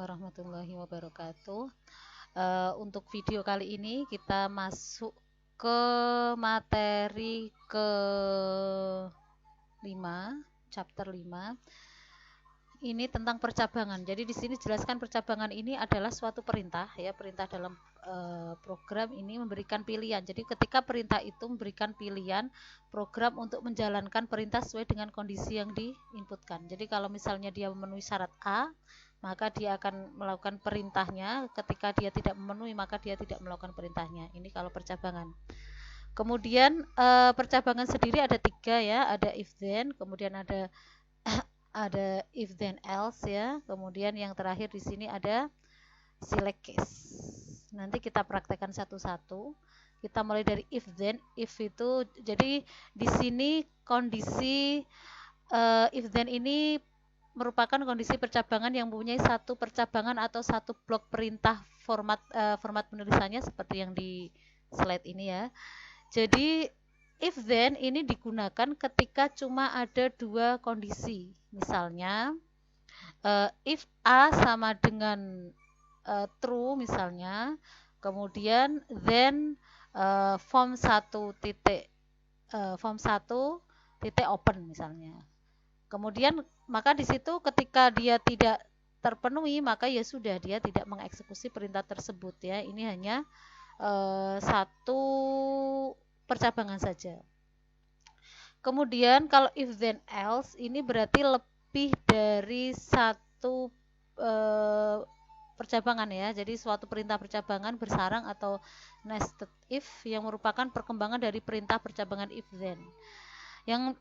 warahmatullahi wabarakatuh. Untuk video kali ini kita masuk ke materi ke 5, chapter 5. Ini tentang percabangan. Jadi di sini jelaskan percabangan ini adalah suatu perintah, ya, perintah dalam program ini memberikan pilihan. Jadi ketika perintah itu memberikan pilihan program untuk menjalankan perintah sesuai dengan kondisi yang diinputkan. Jadi kalau misalnya dia memenuhi syarat A, maka dia akan melakukan perintahnya. Ketika dia tidak memenuhi, maka dia tidak melakukan perintahnya. Ini kalau percabangan. Kemudian percabangan sendiri ada 3, ya, ada if then, kemudian ada if then else, ya. Kemudian yang terakhir di sini ada select case. Nanti kita praktekkan satu-satu. Kita mulai dari if then. If itu jadi di sini kondisi if then ini merupakan kondisi percabangan yang mempunyai satu percabangan atau satu blok perintah format penulisannya seperti yang di slide ini, ya. Jadi if then ini digunakan ketika cuma ada 2 kondisi. Misalnya if A sama dengan true misalnya, kemudian then form 1 titik open misalnya. Kemudian maka di situ ketika dia tidak terpenuhi, maka ya sudah, dia tidak mengeksekusi perintah tersebut, ya. Ini hanya satu percabangan saja. Kemudian kalau if then else ini berarti lebih dari satu percabangan, ya. Jadi suatu perintah percabangan bersarang atau nested if yang merupakan perkembangan dari perintah percabangan if then, yang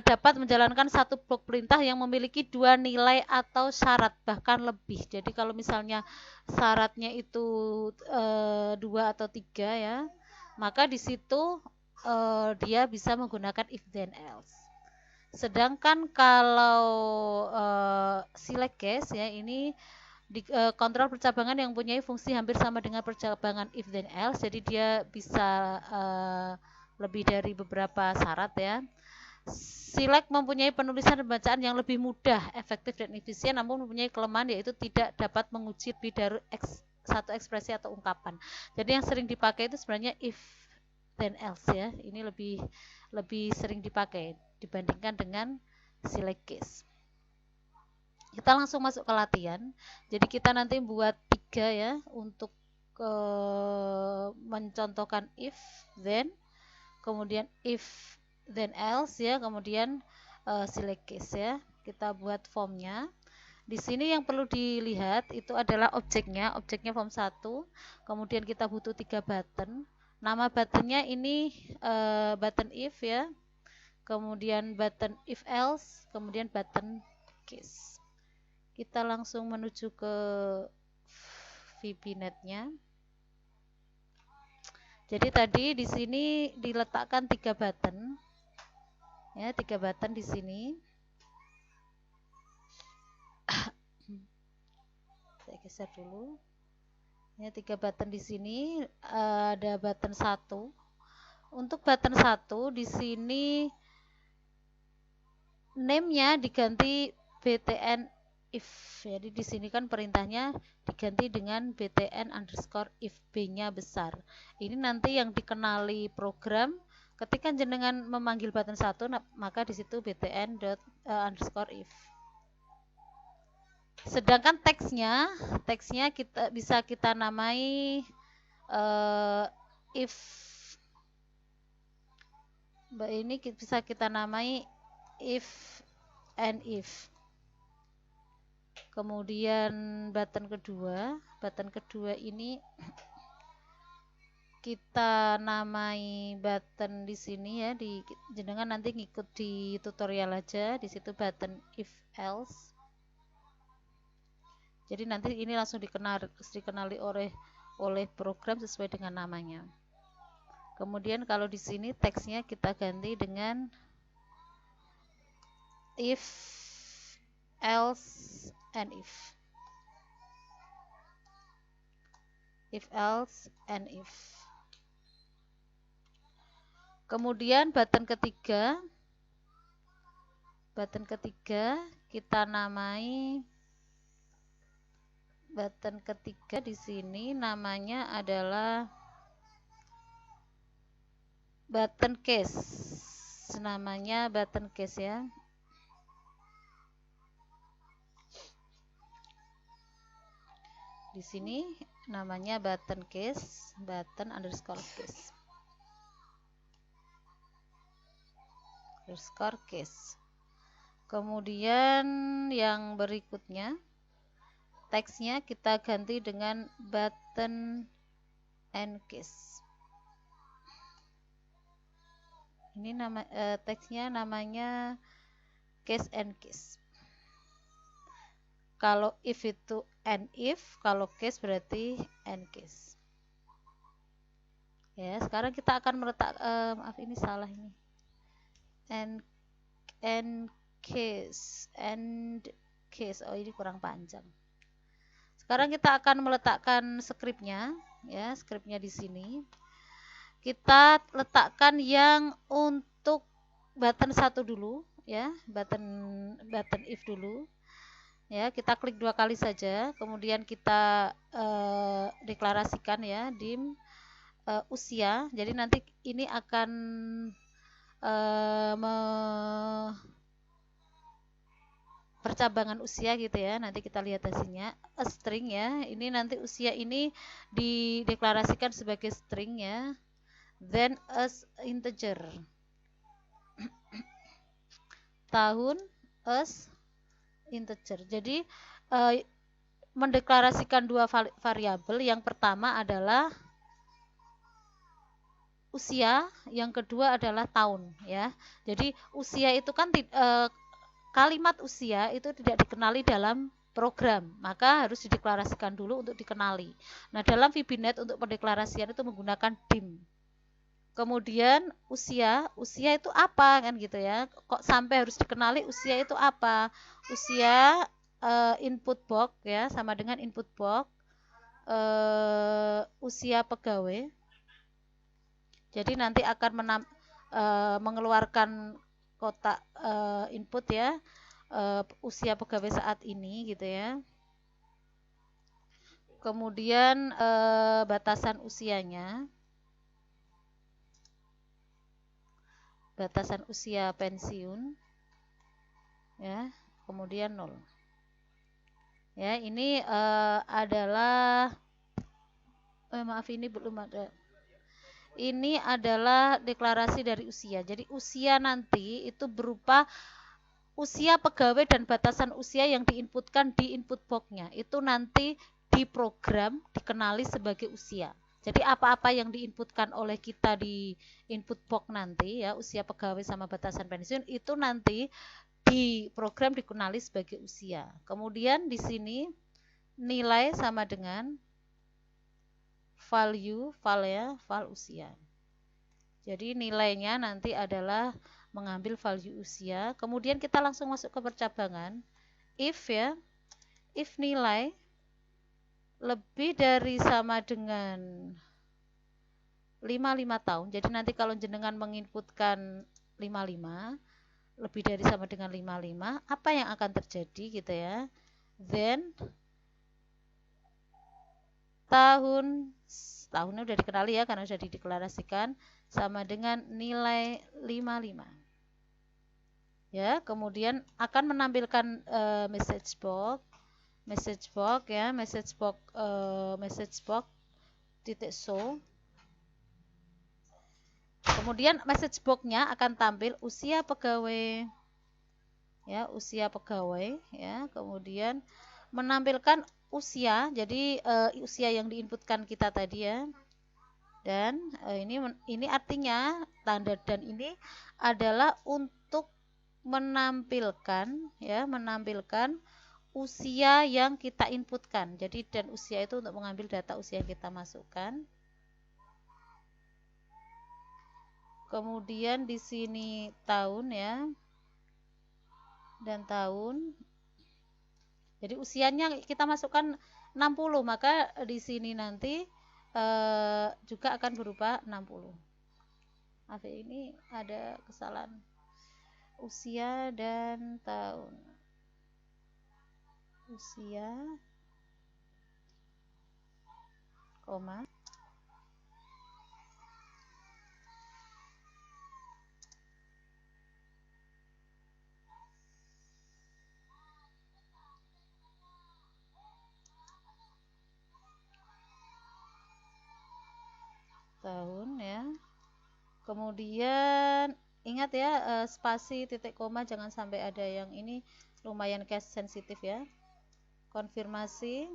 dapat menjalankan satu blok perintah yang memiliki 2 nilai atau syarat, bahkan lebih. Jadi kalau misalnya syaratnya itu 2 atau 3, ya, maka di situ dia bisa menggunakan if then else. Sedangkan kalau select case, ya, ini kontrol percabangan yang mempunyai fungsi hampir sama dengan percabangan if then else. Jadi dia bisa lebih dari beberapa syarat, ya. Select mempunyai penulisan dan bacaan yang lebih mudah, efektif dan efisien, namun mempunyai kelemahan yaitu tidak dapat menguji lebih dari satu ekspresi atau ungkapan. Jadi yang sering dipakai itu sebenarnya if then else, ya. Ini lebih sering dipakai dibandingkan dengan select case. Kita langsung masuk ke latihan. Jadi kita nanti buat 3, ya, untuk mencontohkan if then, kemudian if then else, ya, kemudian select case, ya. Kita buat formnya. Di sini yang perlu dilihat itu adalah objeknya form 1. Kemudian kita butuh 3 button. Nama buttonnya ini button if, ya. Kemudian button if else, kemudian button case. Kita langsung menuju ke VB-Net-nya. Jadi tadi di sini diletakkan 3 button, ya, 3 button di sini. Saya geser dulu. Ya, 3 button di sini. Ada button 1. Untuk button 1 di sini name-nya diganti btn if. Jadi di sini kan perintahnya diganti dengan btn underscore if b-nya besar. Ini nanti yang dikenali program ketika jenengan memanggil button 1, maka di situ btn underscore if. Sedangkan teksnya bisa kita namai if. Ini bisa kita namai if and if. Kemudian button kedua ini kita namai button di sini, ya, di jenengan nanti ngikut di tutorial aja, di situ button if else. Jadi nanti ini langsung dikenali oleh program sesuai dengan namanya. Kemudian kalau di sini teksnya kita ganti dengan if, else, and if. If, else, and if. Kemudian button ketiga kita namai button ketiga di sini namanya adalah button case. Namanya button case ya. Di sini namanya button case, button underscore case. Underscore case. Kemudian yang berikutnya teksnya kita ganti dengan button and case. Ini nama teksnya namanya case and case. Kalau if itu and if, kalau case berarti and case. Ya, sekarang kita akan meletak maaf ini salah ini. And case. Oh, ini kurang panjang. Sekarang kita akan meletakkan skripnya, ya, skripnya di sini. Kita letakkan yang untuk button 1 dulu, ya, button if dulu. Ya, kita klik 2 kali saja, kemudian kita deklarasikan ya dim usia. Jadi nanti ini akan percabangan usia gitu ya, nanti kita lihat hasilnya. A string ya, ini nanti usia ini dideklarasikan sebagai string ya, then as integer, tahun as integer. Jadi mendeklarasikan dua variabel, yang pertama adalah usia, yang kedua adalah tahun ya. Jadi usia itu kan kalimat usia itu tidak dikenali dalam program, maka harus dideklarasikan dulu untuk dikenali. Nah, dalam VBNet untuk pendeklarasian itu menggunakan dim. Kemudian usia itu apa kan gitu ya? Kok sampai harus dikenali usia itu apa? Usia input box ya, sama dengan input box usia pegawai. Jadi nanti akan mengeluarkan kotak input ya, usia pegawai saat ini gitu ya. Kemudian batasan usianya, batasan usia pensiun ya, kemudian 0 ya. Ini adalah maaf ini belum ada. Ini adalah deklarasi dari usia. Jadi usia nanti itu berupa usia pegawai dan batasan usia yang diinputkan di input box-nya. Itu nanti diprogram dikenali sebagai usia. Jadi apa-apa yang diinputkan oleh kita di input box nanti ya, usia pegawai sama batasan pensiun, itu nanti di program dikenali sebagai usia. Kemudian di sini nilai sama dengan value, val usia. Jadi nilainya nanti adalah mengambil value usia. Kemudian kita langsung masuk ke percabangan. If ya, if nilai lebih dari sama dengan 55 tahun. Jadi nanti kalau jenengan menginputkan 55, lebih dari sama dengan 55, apa yang akan terjadi gitu ya? Then tahunnya udah dikenali ya karena sudah dideklarasikan, sama dengan nilai 55 ya. Kemudian akan menampilkan message box ya, message box titik show. Kemudian message box-nya akan tampil usia pegawai ya, usia pegawai ya. Kemudian menampilkan usia, jadi usia yang diinputkan kita tadi ya. Dan ini artinya tanda dan ini adalah untuk menampilkan ya, menampilkan usia yang kita inputkan. Jadi dan usia itu untuk mengambil data usia yang kita masukkan. Kemudian di sini tahun ya, dan tahun. Jadi usianya kita masukkan 60, maka di sini nanti juga akan berupa 60. Maaf ini ada kesalahan. Usia dan tahun. Usia koma. Tahun ya. Kemudian ingat ya, spasi titik koma jangan sampai ada yang ini, lumayan case sensitif ya. Konfirmasi.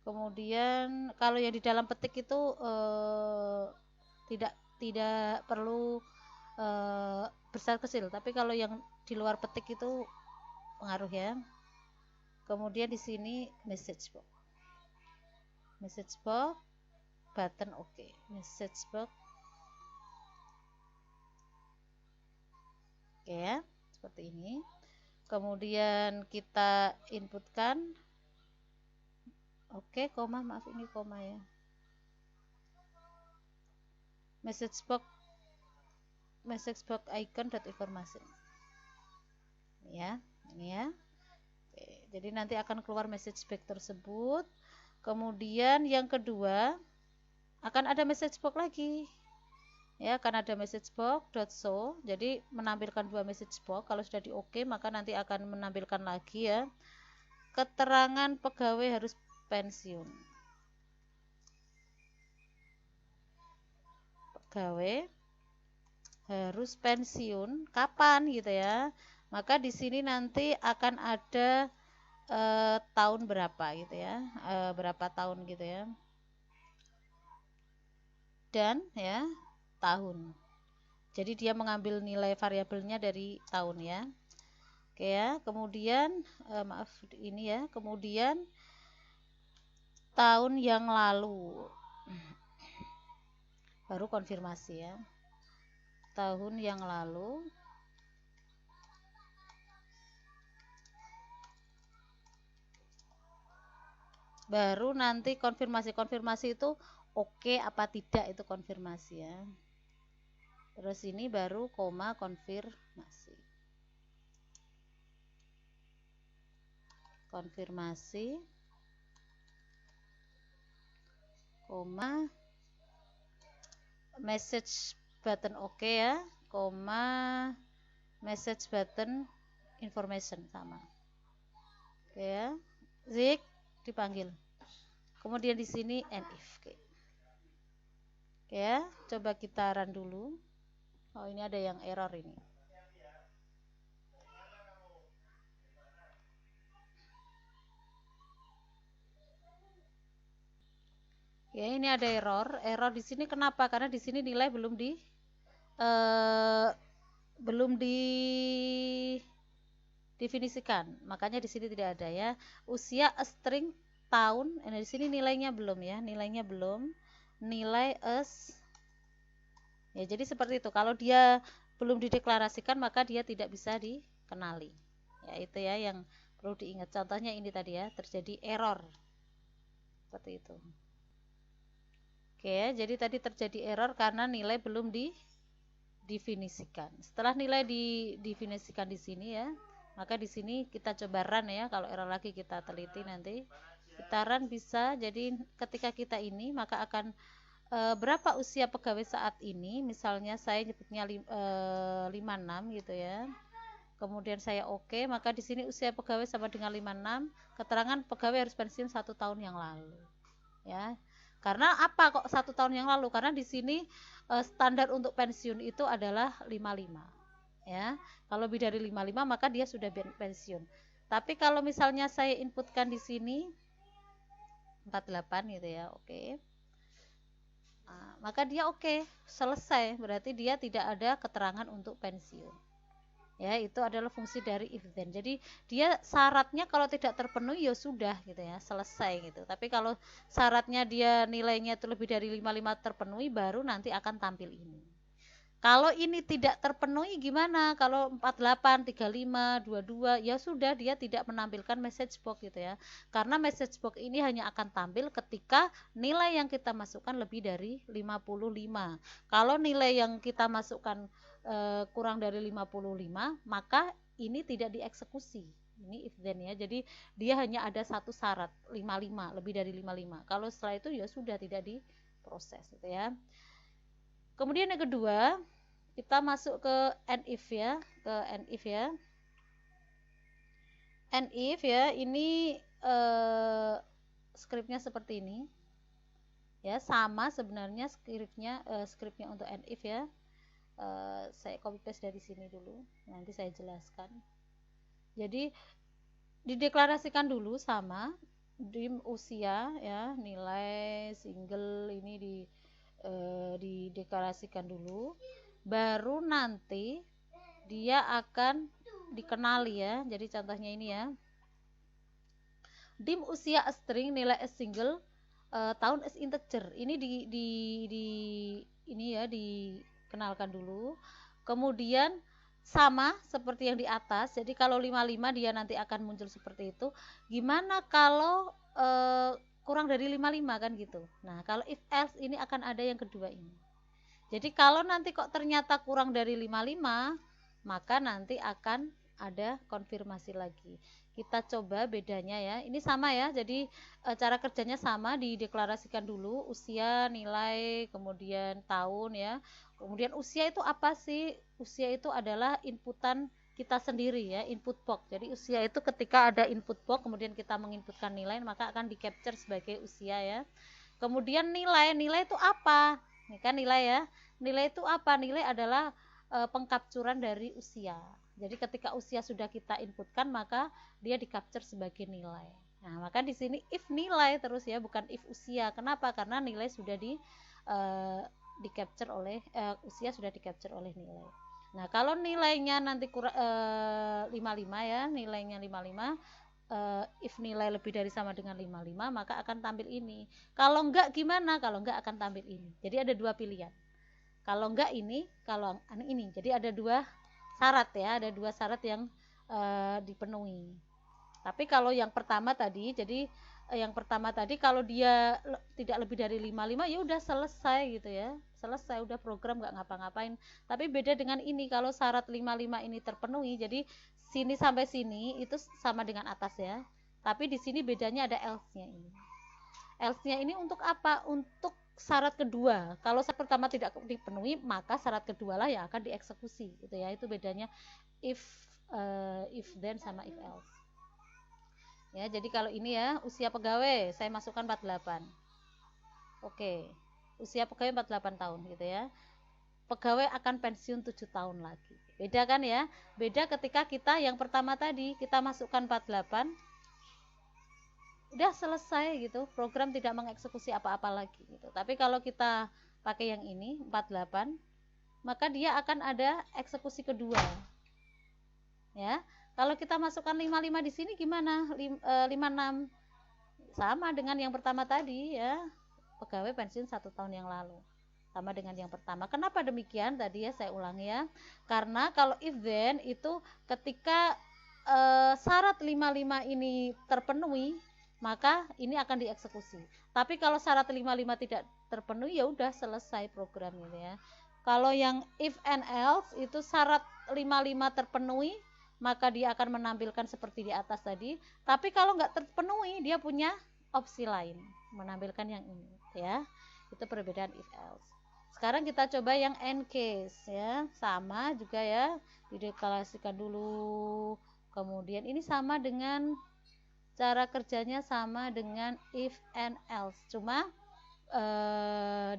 Kemudian kalau yang di dalam petik itu tidak perlu besar kecil, tapi kalau yang di luar petik itu pengaruh ya. Kemudian di sini message box. Message box, button oke. Message box. Oke ya, seperti ini. Kemudian kita inputkan. Oke, koma, maaf ini koma ya. Message box icon dot information. Ya, ini ya. Oke, jadi nanti akan keluar message box tersebut. Kemudian yang kedua akan ada message box lagi. Ya, akan ada message box .show. Jadi menampilkan dua message box. Kalau sudah di oke, maka nanti akan menampilkan lagi ya. Keterangan pegawai harus pensiun. Pegawai harus pensiun kapan gitu ya. Maka di sini nanti akan ada tahun berapa gitu ya. Berapa tahun gitu ya. Dan ya tahun. Jadi dia mengambil nilai variabelnya dari tahun ya. Oke ya, kemudian maaf ini ya, kemudian tahun yang lalu baru konfirmasi ya. Tahun yang lalu baru nanti konfirmasi itu oke apa tidak, itu konfirmasi ya. Terus ini baru koma konfirmasi. Konfirmasi koma message button oke ya, koma message button information sama. Oke ya. Zik dipanggil. Kemudian di sini and if. Oke ya, coba kita run dulu. Oh, ini ada yang error ini. Ya, ini ada error. Error di sini kenapa? Karena di sini nilai belum didefinisikan. Makanya di sini tidak ada ya. Usia a string tahun. Nah, di sini nilainya belum ya. Nilainya belum. Nilai as. Ya, jadi seperti itu. Kalau dia belum dideklarasikan, maka dia tidak bisa dikenali. Ya, itu ya yang perlu diingat. Contohnya ini tadi ya, terjadi error. Seperti itu. Oke ya, jadi tadi terjadi error karena nilai belum didefinisikan. Setelah nilai didefinisikan di sini ya, maka di sini kita coba run ya. Kalau error lagi kita teliti nanti. Kita run bisa. Jadi ketika kita ini, maka akan berapa usia pegawai saat ini. Misalnya saya nyebutnya 56 gitu ya. Kemudian saya oke, maka di sini usia pegawai sama dengan 56. Keterangan pegawai harus pensiun 1 tahun yang lalu. Ya. Karena apa kok 1 tahun yang lalu? Karena di sini standar untuk pensiun itu adalah 55. Ya. Kalau lebih dari 55 maka dia sudah pensiun. Tapi kalau misalnya saya inputkan di sini 48 gitu ya, oke. Nah, maka dia oke, selesai. Berarti dia tidak ada keterangan untuk pensiun. Ya, itu adalah fungsi dari if then. Jadi dia syaratnya kalau tidak terpenuhi ya sudah gitu ya, selesai gitu. Tapi kalau syaratnya dia nilainya itu lebih dari 55 terpenuhi, baru nanti akan tampil ini. Kalau ini tidak terpenuhi gimana? Kalau 48, 35, 22 ya sudah, dia tidak menampilkan message box gitu ya. Karena message box ini hanya akan tampil ketika nilai yang kita masukkan lebih dari 55. Kalau nilai yang kita masukkan kurang dari 55, maka ini tidak dieksekusi Ini if then ya. Jadi dia hanya ada satu syarat 55, lebih dari 55. Kalau setelah itu ya sudah tidak diproses gitu ya. Kemudian yang kedua, kita masuk ke end if ya, ke end if ya. End if ya, ini skripnya seperti ini. Ya, sama sebenarnya skripnya untuk end if ya. Saya copy paste dari sini dulu, nanti saya jelaskan. Jadi dideklarasikan dulu sama dim usia ya, nilai single ini dideklarasikan dulu, baru nanti dia akan dikenali ya. Jadi contohnya ini ya, dim usia a string, nilai a single, tahun as integer. Ini ini ya dikenalkan dulu. Kemudian sama seperti yang di atas. Jadi kalau 55 dia nanti akan muncul seperti itu. Gimana kalau kurang dari 55 kan gitu. Nah, kalau if else ini akan ada yang kedua ini. Jadi kalau nanti kok ternyata kurang dari 55, maka nanti akan ada konfirmasi lagi. Kita coba bedanya ya. Ini sama ya. Jadi cara kerjanya sama, dideklarasikan dulu usia, nilai, kemudian tahun ya. Kemudian usia itu apa sih? Usia itu adalah inputan kita sendiri ya, input box. Jadi usia itu ketika ada input box, kemudian kita menginputkan nilai, maka akan di capture sebagai usia ya. Kemudian nilai itu apa? Ini kan nilai ya. Nilai itu apa? Nilai adalah pengkapcuran dari usia. Jadi ketika usia sudah kita inputkan, maka dia di capture sebagai nilai. Nah, maka di sini if nilai terus ya, bukan if usia. Kenapa? Karena nilai sudah di capture oleh usia sudah di capture oleh nilai. Nah, kalau nilainya nanti kurang 55 ya, nilainya 55, if nilai lebih dari sama dengan 55, maka akan tampil ini. Kalau enggak gimana? Kalau enggak akan tampil ini. Jadi ada dua pilihan. Kalau enggak ini, kalau ini. Jadi ada dua syarat ya, ada dua syarat yang dipenuhi. Tapi kalau yang pertama tadi, jadi yang pertama tadi kalau dia tidak lebih dari 55 ya udah selesai gitu ya. Selesai, udah program nggak ngapa-ngapain. Tapi beda dengan ini, kalau syarat 55 ini terpenuhi, jadi sini sampai sini itu sama dengan atas ya. Tapi di sini bedanya ada else-nya ini. Else-nya ini untuk apa? Untuk syarat kedua. Kalau syarat pertama tidak dipenuhi, maka syarat kedua lah yang akan dieksekusi gitu ya. Itu bedanya if then sama if else. Ya, jadi kalau ini ya, usia pegawai saya masukkan 48. Oke. Usia pegawai 48 tahun gitu ya. Pegawai akan pensiun 7 tahun lagi. Beda kan ya? Beda ketika kita yang pertama tadi kita masukkan 48, udah selesai gitu, program tidak mengeksekusi apa-apa lagi gitu. Tapi kalau kita pakai yang ini 48, maka dia akan ada eksekusi kedua ya. Kalau kita masukkan 55 di sini gimana? 56 sama dengan yang pertama tadi ya, pegawai pensiun 1 tahun yang lalu, sama dengan yang pertama. Kenapa demikian? Tadi ya saya ulangi ya, karena kalau if then itu ketika syarat 55 ini terpenuhi, maka ini akan dieksekusi. Tapi kalau syarat 55 tidak terpenuhi, ya udah selesai program ini ya. Kalau yang if and else itu syarat 55 terpenuhi, maka dia akan menampilkan seperti di atas tadi. Tapi kalau nggak terpenuhi, dia punya opsi lain, menampilkan yang ini ya. Itu perbedaan if else. Sekarang kita coba yang end case ya, sama juga ya, dideklarasikan dulu. Kemudian ini sama dengan cara kerjanya sama dengan if and else, cuma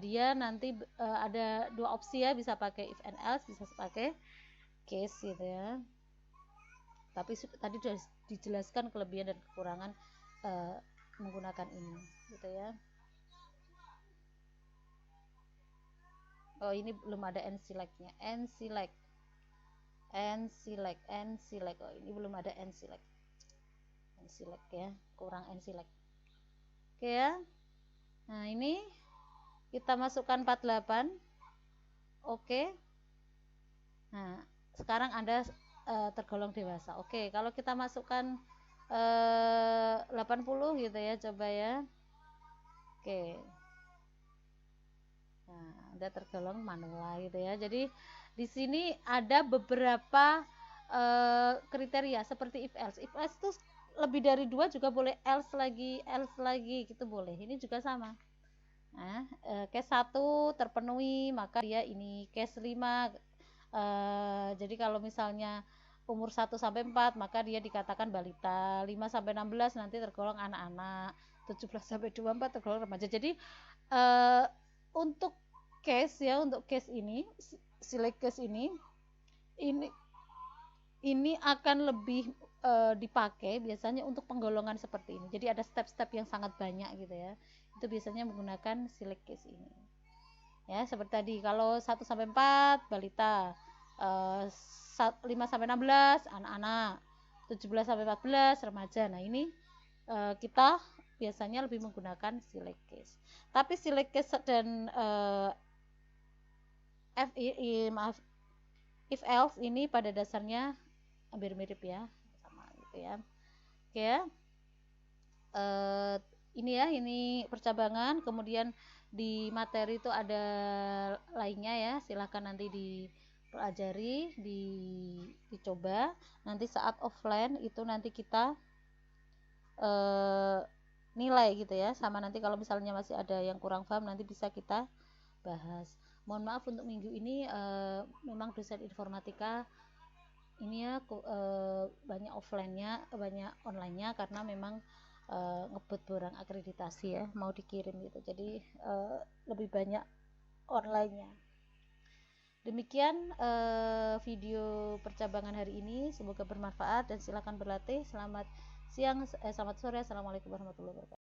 dia nanti ada dua opsi ya, bisa pakai if and else, bisa pakai case gitu ya. Tapi tadi sudah dijelaskan kelebihan dan kekurangan menggunakan ini gitu ya. Oh, ini belum ada end select-nya. End select. Oh, ini belum ada end select. End select ya, kurang end select. Oke ya. Nah, ini kita masukkan 48. Oke. Nah, sekarang Anda tergolong dewasa. Oke, kalau kita masukkan 80 gitu ya, coba ya. Oke. Nah, Anda tergolong manula gitu ya. Jadi di sini ada beberapa kriteria seperti if else. If else itu lebih dari 2 juga boleh, else lagi gitu boleh. Ini juga sama. Nah, case 1 terpenuhi maka dia ini. Case 5 jadi kalau misalnya umur 1 sampai 4 maka dia dikatakan balita, 5 sampai 16 nanti tergolong anak-anak, 17 sampai 24 tergolong remaja. Jadi untuk case ini select case ini akan lebih dipakai biasanya untuk penggolongan seperti ini. Jadi ada step-step yang sangat banyak gitu ya. Itu biasanya menggunakan select case ini. Ya, seperti tadi kalau 1 sampai 4 balita, 5 sampai 16 anak-anak, 17 sampai 14 remaja. Nah, ini kita biasanya lebih menggunakan select case. Tapi select case dan if else ini pada dasarnya hampir mirip ya, sama gitu ya. Oke ya. Ini percabangan, kemudian di materi itu ada lainnya ya, silahkan nanti dipelajari, dicoba. Nanti saat offline itu nanti kita nilai gitu ya, sama nanti kalau misalnya masih ada yang kurang paham nanti bisa kita bahas. Mohon maaf untuk minggu ini memang dosen informatika ini ya banyak offline-nya, banyak online-nya karena memang ngebut barang akreditasi ya, mau dikirim gitu. Jadi lebih banyak online-nya. Demikian video percabangan hari ini, semoga bermanfaat dan silakan berlatih. Selamat siang, selamat sore. Assalamualaikum warahmatullahi wabarakatuh.